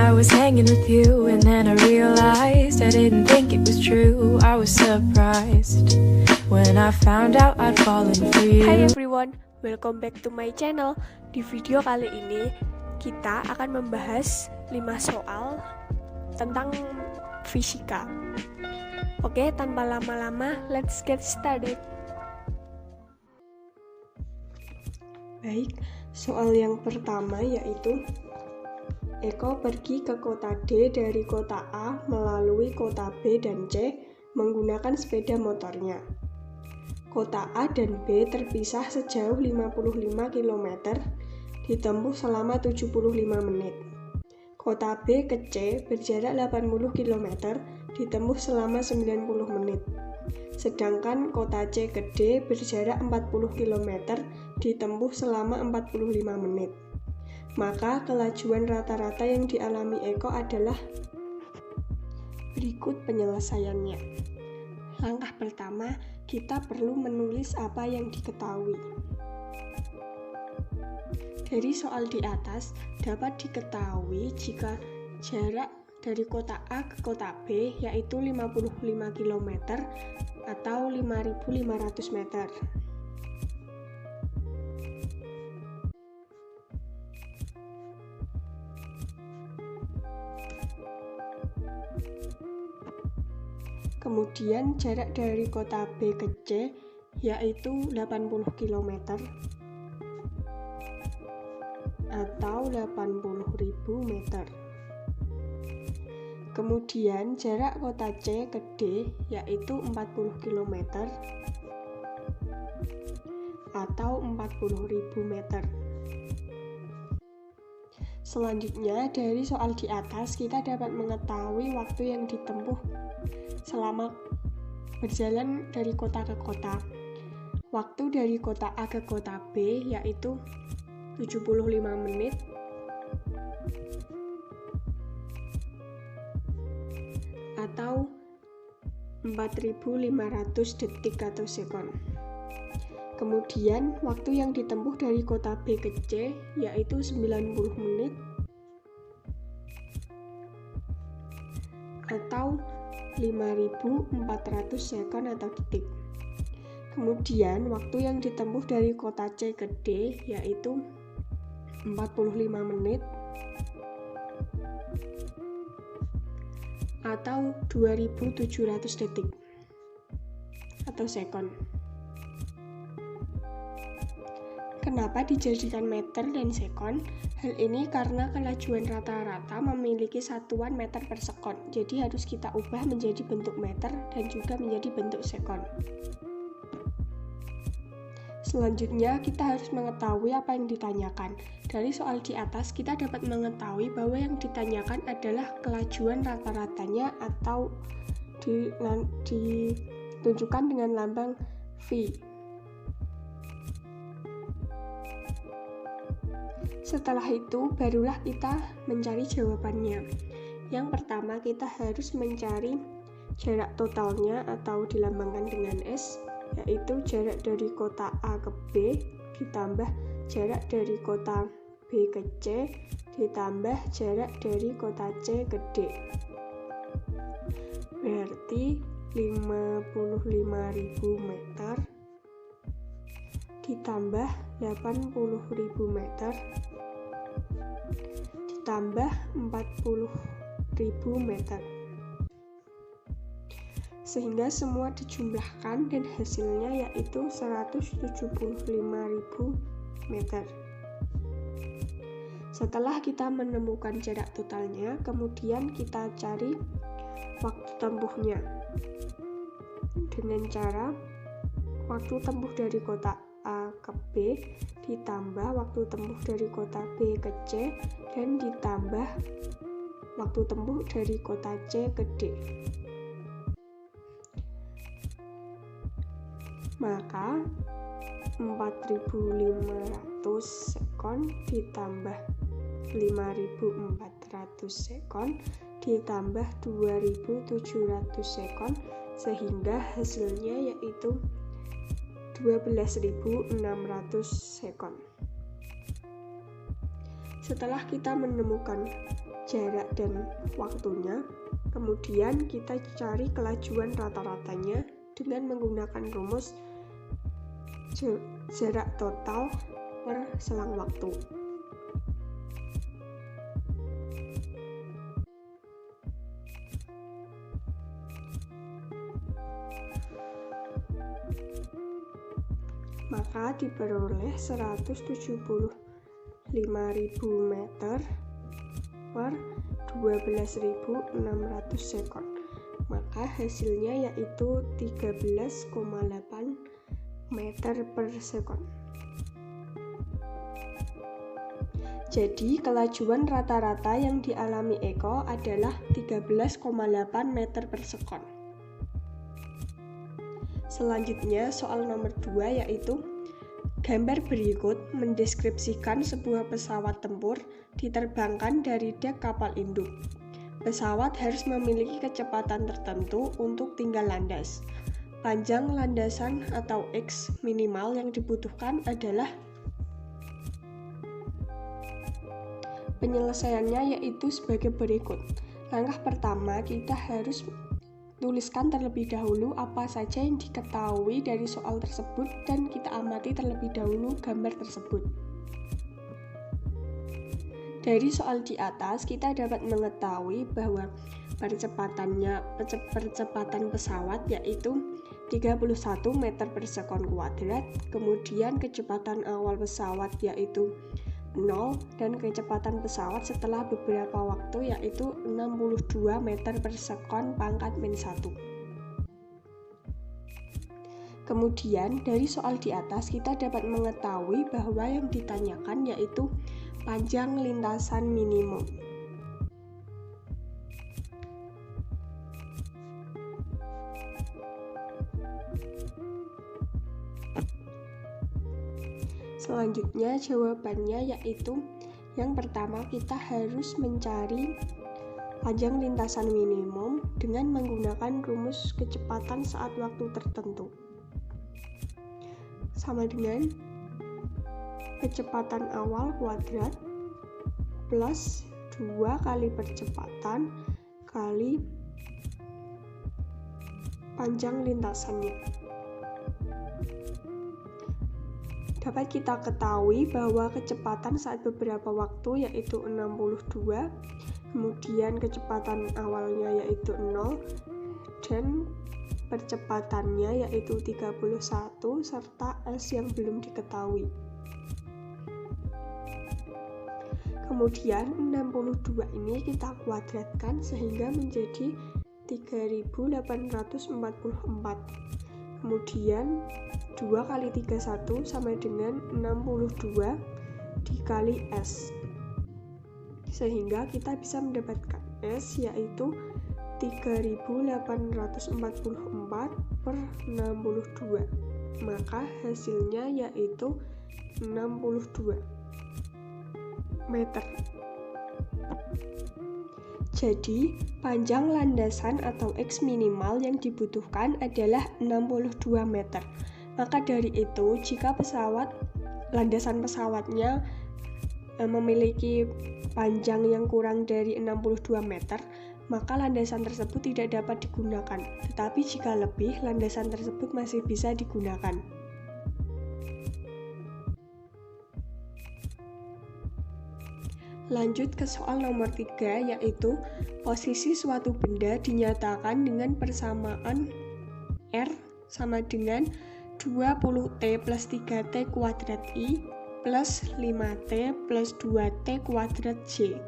I was hanging with you, and then I realized I didn't think it was true. I was surprised when I found out I'd fallen for you. Hi everyone, welcome back to my channel. Di video kali ini kita akan membahas 5 soal tentang fisika. Oke, tanpa lama-lama, let's get started. Baik, soal yang pertama yaitu Eko pergi ke kota D dari kota A melalui kota B dan C menggunakan sepeda motornya. Kota A dan B terpisah sejauh 55 km, ditempuh selama 75 menit. Kota B ke C berjarak 80 km, ditempuh selama 90 menit. Sedangkan kota C ke D berjarak 40 km, ditempuh selama 45 menit. Maka kelajuan rata-rata yang dialami Eko adalah berikut penyelesaiannya. Langkah pertama, kita perlu menulis apa yang diketahui. Dari soal di atas dapat diketahui jika jarak dari kota A ke kota B yaitu 55 km atau 5.500 meter. Kemudian jarak dari kota B ke C yaitu 80 km atau 80.000 meter. Kemudian jarak kota C ke D yaitu 40 km atau 40.000 meter. Selanjutnya, dari soal di atas kita dapat mengetahui waktu yang ditempuh selama berjalan dari kota ke kota. Waktu dari kota A ke kota B yaitu 75 menit atau 4.500 detik atau sekon. Kemudian waktu yang ditempuh dari kota B ke C yaitu 90 menit atau 5.400 sekon atau detik. Kemudian waktu yang ditempuh dari kota C ke D yaitu 45 menit atau 2.700 detik atau sekon. Kenapa dijadikan meter dan sekon? Hal ini karena kelajuan rata-rata memiliki satuan meter per sekon, jadi harus kita ubah menjadi bentuk meter dan juga menjadi bentuk sekon. Selanjutnya, kita harus mengetahui apa yang ditanyakan. Dari soal di atas, kita dapat mengetahui bahwa yang ditanyakan adalah kelajuan rata-ratanya atau ditunjukkan dengan lambang V. Setelah itu, barulah kita mencari jawabannya. Yang pertama, kita harus mencari jarak totalnya atau dilambangkan dengan S, yaitu jarak dari kota A ke B ditambah jarak dari kota B ke C ditambah jarak dari kota C ke D. Berarti 55.000 meter ditambah 80.000 meter ditambah 40.000 meter, sehingga semua dijumlahkan dan hasilnya yaitu 175.000 meter. Setelah kita menemukan jarak totalnya, kemudian kita cari waktu tempuhnya dengan cara waktu tempuh dari kota A ke B ditambah waktu tempuh dari kota B ke C dan ditambah waktu tempuh dari kota C ke D. Maka 4.500 sekon ditambah 5.400 sekon ditambah 2.700 sekon sehingga hasilnya yaitu 12.600 sekon. Setelah kita menemukan jarak dan waktunya. Kemudian kita cari kelajuan rata-ratanya dengan menggunakan rumus jarak total per selang waktu. Maka diperoleh 175.000 meter per 12.600 sekon. Maka hasilnya yaitu 13,8 meter per sekon. Jadi kelajuan rata-rata yang dialami Eko adalah 13,8 meter per sekon. Selanjutnya soal nomor 2 yaitu gambar berikut mendeskripsikan sebuah pesawat tempur diterbangkan dari dek kapal induk. Pesawat harus memiliki kecepatan tertentu untuk tinggal landas. Panjang landasan atau X minimal yang dibutuhkan adalah. Penyelesaiannya yaitu sebagai berikut. Langkah pertama, kita harus tuliskan terlebih dahulu apa saja yang diketahui dari soal tersebut dan kita amati terlebih dahulu gambar tersebut. Dari soal di atas kita dapat mengetahui bahwa percepatan pesawat yaitu 31 meter per sekon kuadrat, kemudian kecepatan awal pesawat yaitu 0 dan kecepatan pesawat setelah beberapa waktu yaitu 62 meter per sekon pangkat -1. Kemudian dari soal di atas kita dapat mengetahui bahwa yang ditanyakan yaitu panjang lintasan minimum. Selanjutnya jawabannya yaitu yang pertama kita harus mencari panjang lintasan minimum dengan menggunakan rumus kecepatan saat waktu tertentu. Sama dengan kecepatan awal kuadrat plus 2 kali percepatan kali panjang lintasannya. Dapat kita ketahui bahwa kecepatan saat beberapa waktu yaitu 62, kemudian kecepatan awalnya yaitu 0, dan percepatannya yaitu 31 serta S yang belum diketahui. Kemudian 62 ini kita kuadratkan sehingga menjadi 3844. Kemudian 2 kali 31 sama dengan 62 dikali S. Sehingga kita bisa mendapatkan S yaitu 3844 per 62. Maka hasilnya yaitu 62 meter. Jadi, panjang landasan atau X minimal yang dibutuhkan adalah 62 meter. Maka dari itu, jika landasan pesawatnya memiliki panjang yang kurang dari 62 meter, maka landasan tersebut tidak dapat digunakan. Tetapi jika lebih, landasan tersebut masih bisa digunakan. Lanjut ke soal nomor 3 yaitu posisi suatu benda dinyatakan dengan persamaan R sama dengan 20T plus 3T kuadrat I plus 5T plus 2T kuadrat J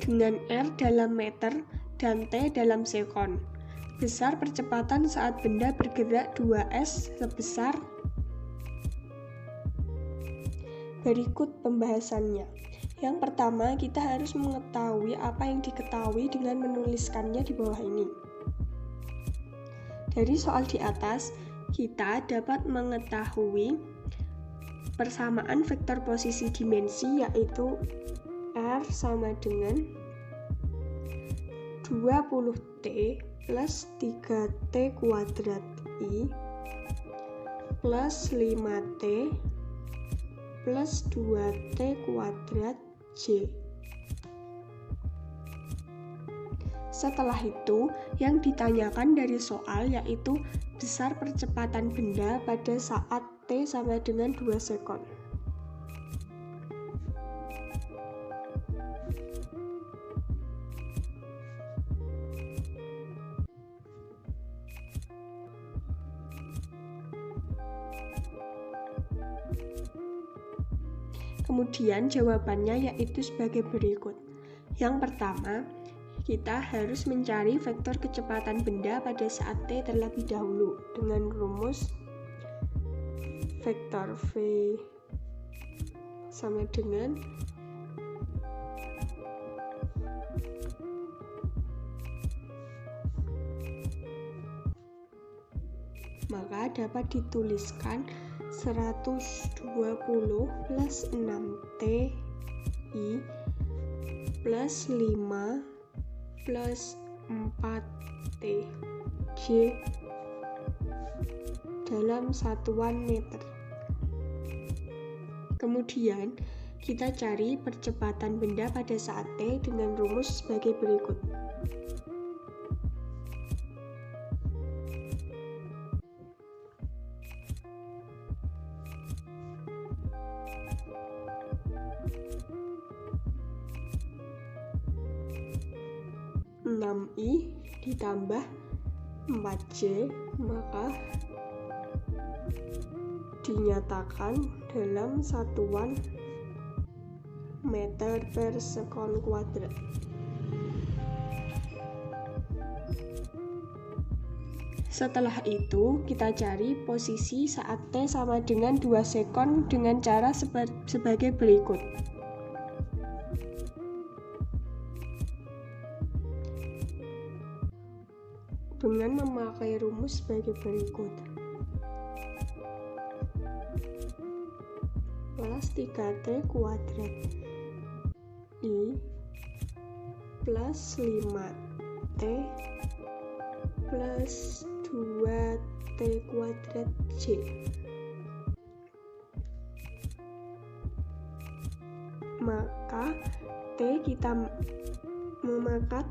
dengan R dalam meter dan T dalam sekon. Besar percepatan saat benda bergerak 2S sebesar. Berikut pembahasannya. Yang pertama, kita harus mengetahui apa yang diketahui dengan menuliskannya di bawah ini. Dari soal di atas, kita dapat mengetahui persamaan vektor posisi dimensi yaitu R sama dengan 20T plus 3T kuadrat I plus 5T plus 2T kuadrat J. Setelah itu, yang ditanyakan dari soal yaitu besar percepatan benda pada saat T sama dengan 2 sekon. Kemudian jawabannya yaitu sebagai berikut. Yang pertama, kita harus mencari vektor kecepatan benda pada saat T terlebih dahulu dengan rumus vektor V sama dengan maka dapat dituliskan 120 plus 6T I plus 5 plus 4T J dalam satuan meter. Kemudian kita cari percepatan benda pada saat T dengan rumus sebagai berikut. I ditambah 4J, maka dinyatakan dalam satuan meter per sekon kuadrat. Setelah itu, kita cari posisi saat T sama dengan 2 sekon dengan cara sebagai berikut. Dengan memakai rumus sebagai berikut. Plus 3T kuadrat I plus 5T plus 2T kuadrat J. Maka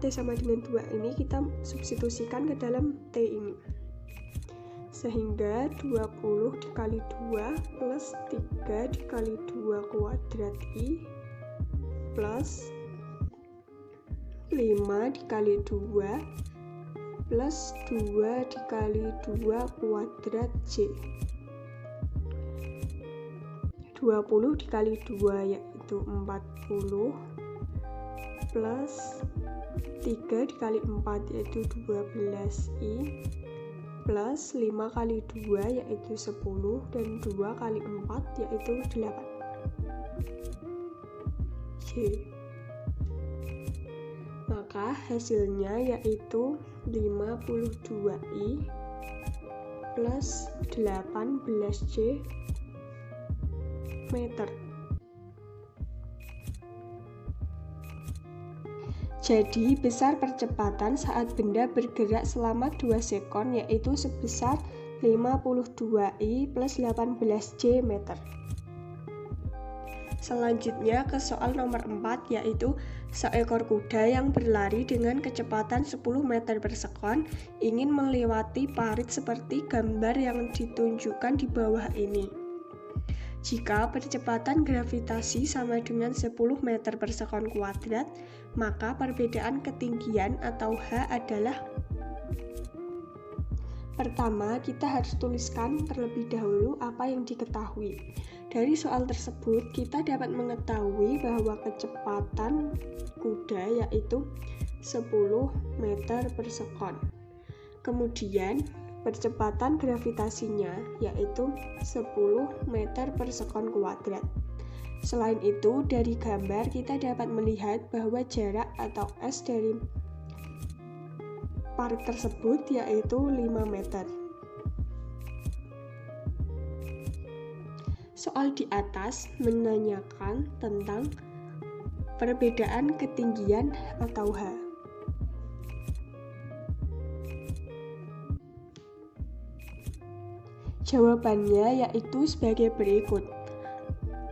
T sama dengan 2 ini kita substitusikan ke dalam T ini. Sehingga 20 dikali 2 plus 3 dikali 2 kuadrat I plus 5 dikali 2 plus 2 dikali 2 kuadrat J. 20 dikali 2 yaitu 40 plus 3 dikali 4 yaitu 12I plus 5 kali 2 yaitu 10 dan 2 kali 4 yaitu 8 J. Maka hasilnya yaitu 52I plus 18J meter. Jadi, besar percepatan saat benda bergerak selama 2 sekon yaitu sebesar 52I plus 18J meter. Selanjutnya ke soal nomor 4 yaitu seekor kuda yang berlari dengan kecepatan 10 meter per sekon ingin melewati parit seperti gambar yang ditunjukkan di bawah ini. Jika percepatan gravitasi sama dengan 10 meter per sekon kuadrat, maka perbedaan ketinggian atau H adalah. Pertama, kita harus tuliskan terlebih dahulu apa yang diketahui. Dari soal tersebut, kita dapat mengetahui bahwa kecepatan kuda yaitu 10 meter per sekon. Kemudian, percepatan gravitasinya yaitu 10 meter per sekon kuadrat. Selain itu, dari gambar kita dapat melihat bahwa jarak atau S dari parit tersebut yaitu 5 meter. Soal di atas menanyakan tentang perbedaan ketinggian atau H. Jawabannya yaitu sebagai berikut.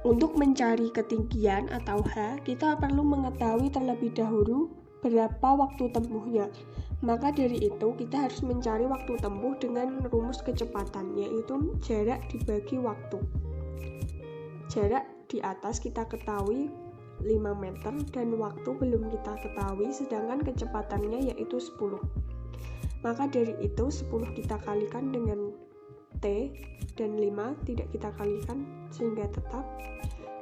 Untuk mencari ketinggian atau H, kita perlu mengetahui terlebih dahulu berapa waktu tempuhnya. Maka dari itu kita harus mencari waktu tempuh dengan rumus kecepatan, yaitu jarak dibagi waktu. Jarak di atas kita ketahui 5 meter dan waktu belum kita ketahui, sedangkan kecepatannya yaitu 10. Maka dari itu 10 kita kalikan dengan T dan 5 tidak kita kalikan sehingga tetap.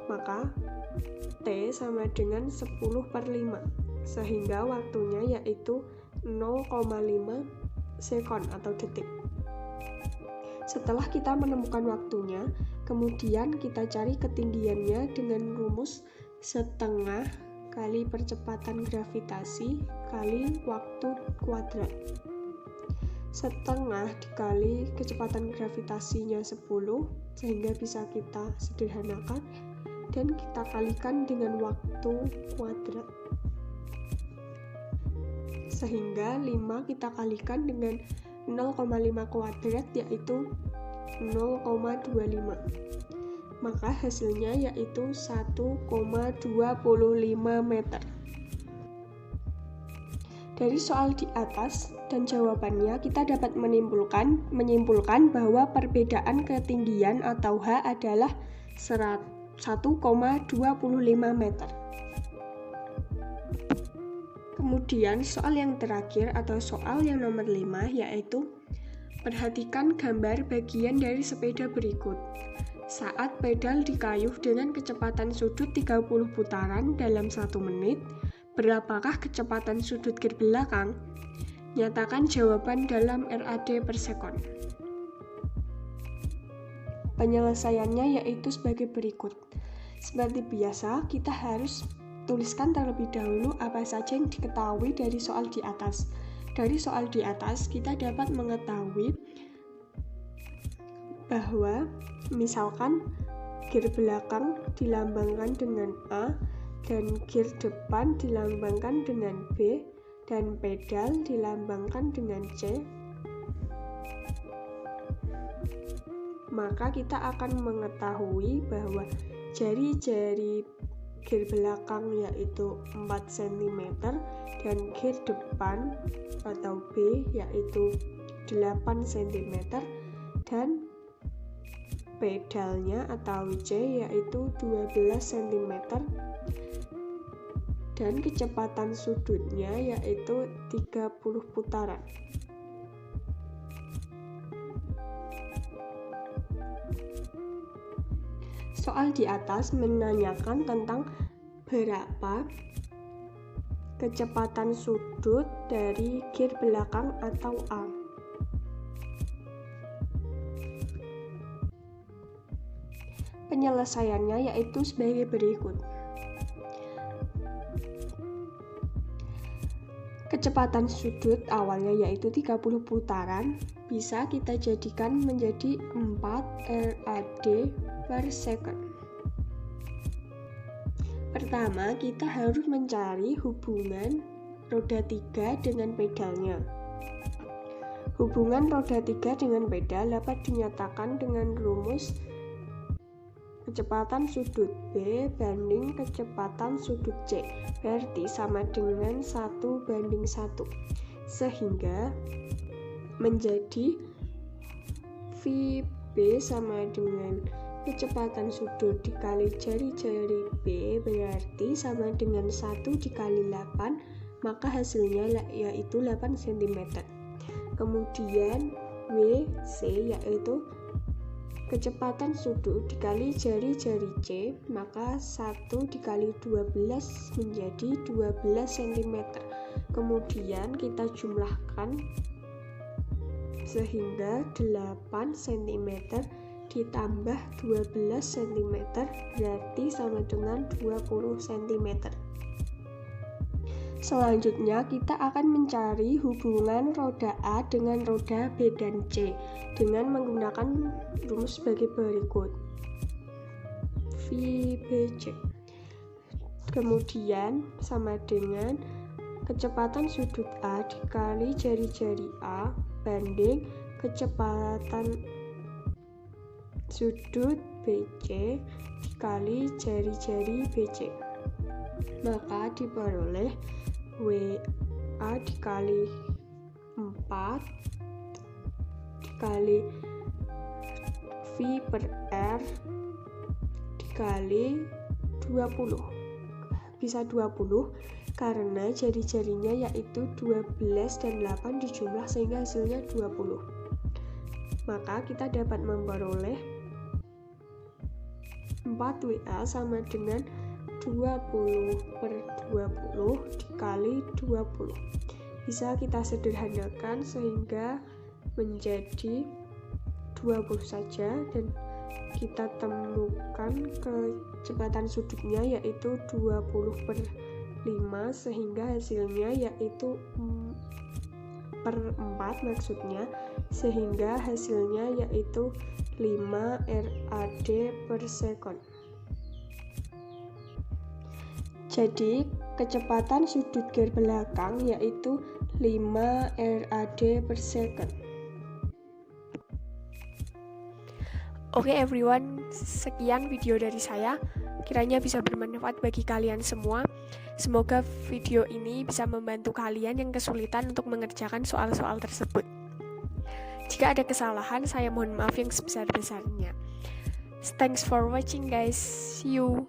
Maka T sama dengan 10/5 sehingga waktunya yaitu 0,5 sekon atau detik. Setelah kita menemukan waktunya, kemudian kita cari ketinggiannya dengan rumus setengah kali percepatan gravitasi kali waktu kuadrat. Setengah dikali kecepatan gravitasinya 10 sehingga bisa kita sederhanakan dan kita kalikan dengan waktu kuadrat. Sehingga 5 kita kalikan dengan 0,5 kuadrat yaitu 0,25. Maka hasilnya yaitu 1,25 meter. Dari soal di atas dan jawabannya kita dapat menyimpulkan bahwa perbedaan ketinggian atau H adalah 1,25 meter. Kemudian soal yang terakhir atau soal yang nomor 5 yaitu perhatikan gambar bagian dari sepeda berikut. Saat pedal dikayuh dengan kecepatan sudut 30 putaran dalam 1 menit, berapakah kecepatan sudut gear belakang? Nyatakan jawaban dalam RAD per sekon. Penyelesaiannya yaitu sebagai berikut. Seperti biasa, kita harus tuliskan terlebih dahulu apa saja yang diketahui dari soal di atas. Dari soal di atas, kita dapat mengetahui bahwa misalkan gear belakang dilambangkan dengan A, dan gear depan dilambangkan dengan B, dan pedal dilambangkan dengan C, maka kita akan mengetahui bahwa jari-jari gear belakang yaitu 4 cm dan gear depan atau B yaitu 8 cm dan pedalnya atau C yaitu 12 cm dan kecepatan sudutnya yaitu 30 putaran. Soal di atas menanyakan tentang berapa kecepatan sudut dari gear belakang atau A. Penyelesaiannya yaitu sebagai berikut. Kecepatan sudut awalnya yaitu 30 putaran bisa kita jadikan menjadi 4 RAD per second. Pertama, kita harus mencari hubungan roda 3 dengan pedalnya. Hubungan roda 3 dengan pedal dapat dinyatakan dengan rumus kecepatan sudut B banding kecepatan sudut C, berarti sama dengan 1:1, sehingga menjadi VB sama dengan kecepatan sudut dikali jari-jari B berarti sama dengan 1 dikali 8, maka hasilnya yaitu 8 cm. Kemudian WC yaitu kecepatan sudut dikali jari-jari C, maka 1 dikali 12 menjadi 12 cm. Kemudian kita jumlahkan sehingga 8 cm ditambah 12 cm berarti sama dengan 20 cm. Selanjutnya kita akan mencari hubungan roda A dengan roda B dan C dengan menggunakan rumus sebagai berikut. VBC kemudian sama dengan kecepatan sudut A dikali jari-jari A banding kecepatan sudut BC dikali jari-jari BC, maka diperoleh WA dikali 4 dikali V per R dikali 20. Bisa 20 karena jari-jarinya yaitu 12 dan 8 dijumlah sehingga hasilnya 20. Maka kita dapat memperoleh 4 WA sama dengan 20 per 20 dikali 20. Bisa kita sederhanakan sehingga menjadi 20 saja, dan kita temukan kecepatan sudutnya yaitu 20 per 5 sehingga hasilnya yaitu per 4 maksudnya, sehingga hasilnya yaitu 5 RAD per sekon. Jadi kecepatan sudut gear belakang yaitu 5 RAD per second. Oke everyone, sekian video dari saya. Kiranya bisa bermanfaat bagi kalian semua. Semoga video ini bisa membantu kalian yang kesulitan untuk mengerjakan soal-soal tersebut. Jika ada kesalahan, saya mohon maaf yang sebesar-besarnya. Thanks for watching guys. See you.